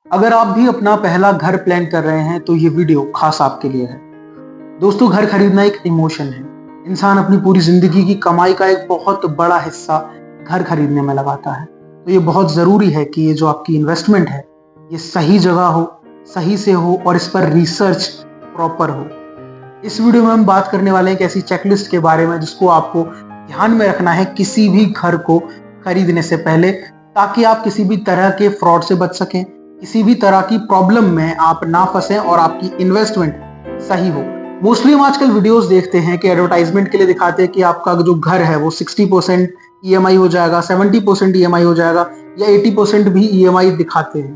अगर आप भी अपना पहला घर प्लान कर रहे हैं तो ये वीडियो खास आपके लिए है। दोस्तों, घर खरीदना एक इमोशन है। इंसान अपनी पूरी जिंदगी की कमाई का एक बहुत बड़ा हिस्सा घर खरीदने में लगाता है। तो ये बहुत जरूरी है कि ये जो आपकी इन्वेस्टमेंट है ये सही जगह हो, सही से हो और इस पर रिसर्च प्रॉपर हो। इस वीडियो में हम बात करने वाले हैं एक ऐसी चेकलिस्ट के बारे में जिसको आपको ध्यान में रखना है किसी भी घर को खरीदने से पहले, ताकि आप किसी भी तरह के फ्रॉड से बच सकें, किसी भी तरह की प्रॉब्लम में आप ना फंसें और आपकी इन्वेस्टमेंट सही हो। मोस्टली हम आजकल वीडियोस देखते हैं कि एडवर्टाइजमेंट के लिए दिखाते हैं कि आपका जो घर है वो 60% ईएमआई हो जाएगा, 70% ईएमआई हो जाएगा या 80% भी ईएमआई दिखाते हैं।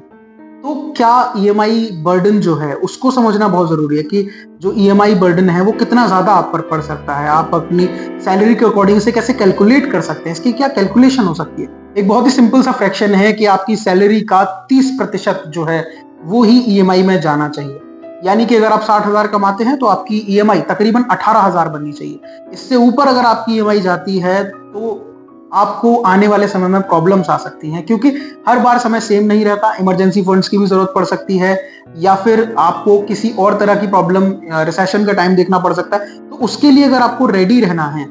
तो क्या ईएमआई बर्डन जो है उसको समझना बहुत जरूरी है कि जो ईएमआई बर्डन है वो कितना ज्यादा आप पर पड़ सकता है। आप अपनी सैलरी के अकॉर्डिंग से कैसे कैलकुलेट कर सकते हैं, इसकी क्या कैलकुलेशन हो सकती है। एक बहुत ही सिंपल सा फ्रैक्शन है कि आपकी सैलरी का 30% जो है वो ही ईएमआई में जाना चाहिए। यानी कि अगर आप 60,000 कमाते हैं तो आपकी ईएमआई तकरीबन 18,000 बननी चाहिए। इससे ऊपर अगर आपकी ईएमआई जाती है तो आपको आने वाले समय में प्रॉब्लम्स आ सकती हैं, क्योंकि हर बार समय सेम नहीं रहता। इमरजेंसी फंड्स की भी जरूरत पड़ सकती है या फिर आपको किसी और तरह की प्रॉब्लम, रिसेशन का टाइम देखना पड़ सकता है। तो उसके लिए अगर आपको रेडी रहना है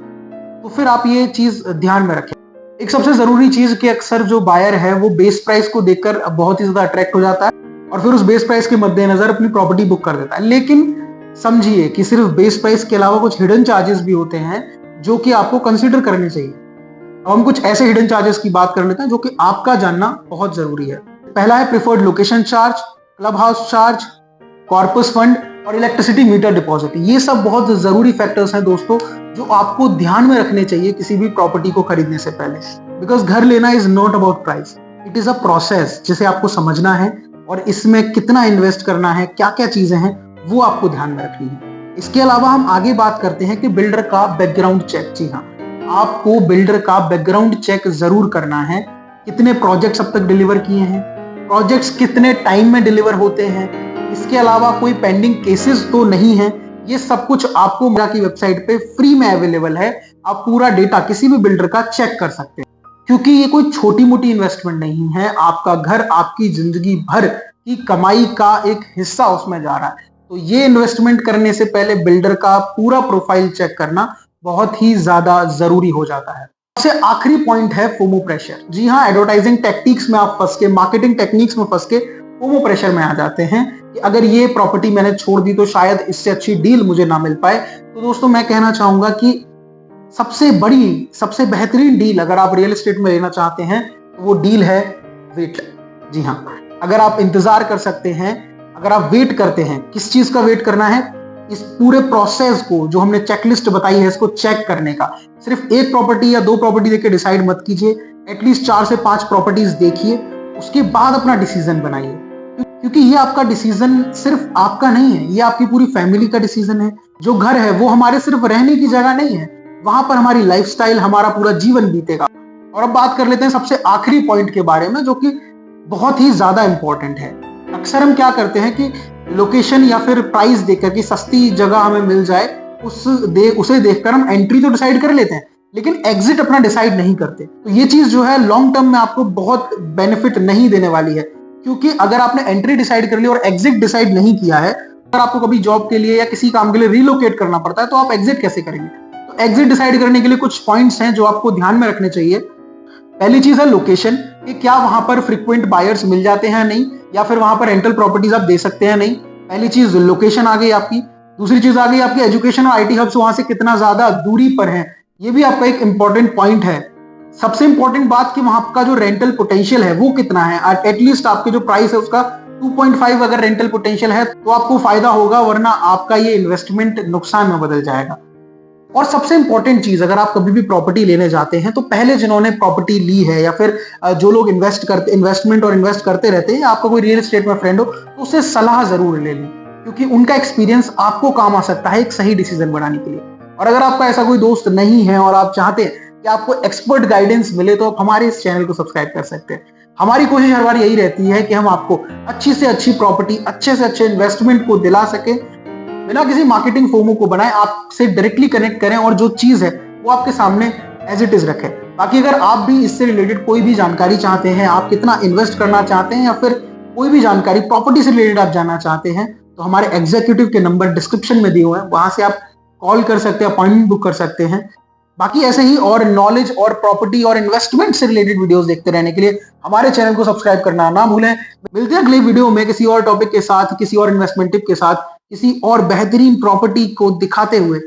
तो फिर आप ये चीज ध्यान में रखें। एक सबसे जरूरी चीज कि अक्सर जो बायर है वो बेस प्राइस को देखकर बहुत ही ज्यादा अट्रैक्ट हो जाता है और फिर उस बेस प्राइस के मद्देनजर अपनी प्रॉपर्टी बुक कर देता है। लेकिन समझिए कि सिर्फ बेस प्राइस के अलावा कुछ हिडन चार्जेस भी होते हैं जो कि आपको कंसिडर करने चाहिए। अब हम कुछ ऐसे हिडन चार्जेस की बात कर लेते हैं जो कि आपका जानना बहुत जरूरी है। पहला है preferred location charge, club house charge, corpus fund और इलेक्ट्रिसिटी मीटर डिपॉजिट। ये सब बहुत जरूरी फैक्टर्स हैं दोस्तों, जो आपको ध्यान में रखने चाहिए किसी भी प्रॉपर्टी को खरीदने से पहले। बिकॉज घर लेना is not about price, it is a process जिसे आपको समझना है और इसमें कितना इन्वेस्ट करना है, क्या क्या चीजें हैं वो आपको ध्यान में रखनी है। इसके अलावा हम आगे बात करते हैं कि बिल्डर का बैकग्राउंड चेक। जी हाँ, आपको बिल्डर का बैकग्राउंड चेक जरूर करना है। कितने प्रोजेक्ट्स अब तक डिलीवर किए हैं, प्रोजेक्ट्स कितने टाइम में डिलीवर होते हैं, इसके अलावा कोई पेंडिंग केसेस तो नहीं है। ये सब कुछ आपको मेरा की वेबसाइट पे फ्री में अवेलेबल है। आप पूरा डेटा किसी भी बिल्डर का चेक कर सकते हैं, क्योंकि ये कोई छोटी मोटी इन्वेस्टमेंट नहीं है। आपका घर आपकी जिंदगी भर की कमाई का एक हिस्सा उसमें जा रहा है। तो ये इन्वेस्टमेंट करने से पहले बिल्डर का पूरा प्रोफाइल चेक करना बहुत ही ज्यादा जरूरी हो जाता है। सबसे आखिरी पॉइंट है फोमो प्रेशर। जी हाँ, एडवर्टाइजिंग टेक्निक्स में आप फंस के, मार्केटिंग टेक्निक्स में फंस के फोमो प्रेशर में आ जाते हैं कि अगर ये प्रॉपर्टी मैंने छोड़ दी तो शायद इससे अच्छी डील मुझे ना मिल पाए। तो दोस्तों, मैं कहना चाहूंगा कि सबसे बड़ी, सबसे बेहतरीन डील अगर आप रियल एस्टेट में लेना चाहते हैं तो वो डील है वेट। जी हाँ, अगर आप इंतजार कर सकते हैं, अगर आप वेट करते हैं, किस चीज का वेट करना है, इस पूरे प्रोसेस को जो हमने चेकलिस्ट बताई है इसको चेक करने का। सिर्फ एक प्रॉपर्टी या दो प्रॉपर्टी देख के डिसाइड मत कीजिए, एटलीस्ट 4 से 5 प्रॉपर्टीज देखिए, उसके बाद अपना डिसीजन बनाइए। क्योंकि ये आपका डिसीजन सिर्फ आपका नहीं है, ये आपकी पूरी फैमिली का डिसीजन है। जो घर है वो हमारे सिर्फ रहने की जगह नहीं है, वहां पर हमारी लाइफस्टाइल, हमारा पूरा जीवन बीतेगा। और अब बात कर लेते हैं सबसे आखिरी पॉइंट के बारे में, जो कि बहुत ही ज्यादा इंपॉर्टेंट है। अक्सर हम क्या करते हैं कि लोकेशन या फिर प्राइस देखकर कि सस्ती जगह हमें मिल जाए, उसे देखकर हम एंट्री तो डिसाइड कर लेते हैं, लेकिन एग्जिट अपना डिसाइड नहीं करते। तो ये चीज जो है लॉन्ग टर्म में आपको बहुत बेनिफिट नहीं देने वाली है, क्योंकि अगर आपने एंट्री डिसाइड कर ली और एग्जिट डिसाइड नहीं किया है, अगर आपको कभी जॉब के लिए या किसी काम के लिए रिलोकेट करना पड़ता है तो आप एग्जिट कैसे करेंगे। तो एग्जिट डिसाइड करने के लिए कुछ पॉइंट्स हैं जो आपको ध्यान में रखने चाहिए। पहली चीज है लोकेशन, कि क्या वहां पर फ्रीक्वेंट बायर्स मिल जाते हैं नहीं, या फिर वहां पर रेंटल प्रॉपर्टीज आप दे सकते हैं नहीं। पहली चीज लोकेशन आ गई आपकी। दूसरी चीज आ गई आपकी एजुकेशन और आईटी हब्स वहां से कितना ज्यादा दूरी पर है, ये भी आपका एक इंपॉर्टेंट पॉइंट है। सबसे इंपॉर्टेंट बात कि वहां का जो रेंटल पोटेंशियल है वो कितना है। एटलीस्ट आपके जो प्राइस है उसका 2.5 अगर रेंटल पोटेंशियल है तो आपको फायदा होगा, वरना आपका ये इन्वेस्टमेंट नुकसान में बदल जाएगा। और सबसे इंपॉर्टेंट चीज, अगर आप कभी भी प्रॉपर्टी लेने जाते हैं तो पहले जिन्होंने प्रॉपर्टी ली है या फिर जो लोग इन्वेस्टमेंट और इन्वेस्ट करते रहते हैं, आपका कोई रियल एस्टेट में फ्रेंड हो तो उससे सलाह जरूर ले लें, क्योंकि उनका एक्सपीरियंस आपको काम आ सकता है एक सही डिसीजन बनाने के लिए। और अगर आपका ऐसा कोई दोस्त नहीं है और आप चाहते हैं कि आपको एक्सपर्ट गाइडेंस मिले, तो आप हमारे इस चैनल को सब्सक्राइब कर सकते हैं। हमारी कोशिश हर बार यही रहती है कि हम आपको अच्छी से अच्छी प्रॉपर्टी, अच्छे से अच्छे इन्वेस्टमेंट को दिला सके, बिना किसी मार्केटिंग फोमो को बनाए, आपसे डायरेक्टली कनेक्ट करें और जो चीज है वो आपके सामने एज इट इज रखें। बाकी अगर आप भी इससे रिलेटेड कोई भी जानकारी चाहते हैं, आप कितना इन्वेस्ट करना चाहते हैं या फिर कोई भी जानकारी प्रॉपर्टी से रिलेटेड आप जानना चाहते हैं तो हमारे एग्जीक्यूटिव के नंबर डिस्क्रिप्शन में दिए हुए हैं, वहां से आप कॉल कर सकते हैं, अपॉइंटमेंट बुक कर सकते हैं। बाकी ऐसे ही और नॉलेज और प्रॉपर्टी और इन्वेस्टमेंट से रिलेटेड वीडियोस देखते रहने के लिए हमारे चैनल को सब्सक्राइब करना ना भूलें। मिलते हैं अगले वीडियो में किसी और टॉपिक के साथ, किसी और इन्वेस्टमेंट टिप के साथ, किसी और बेहतरीन प्रॉपर्टी को दिखाते हुए।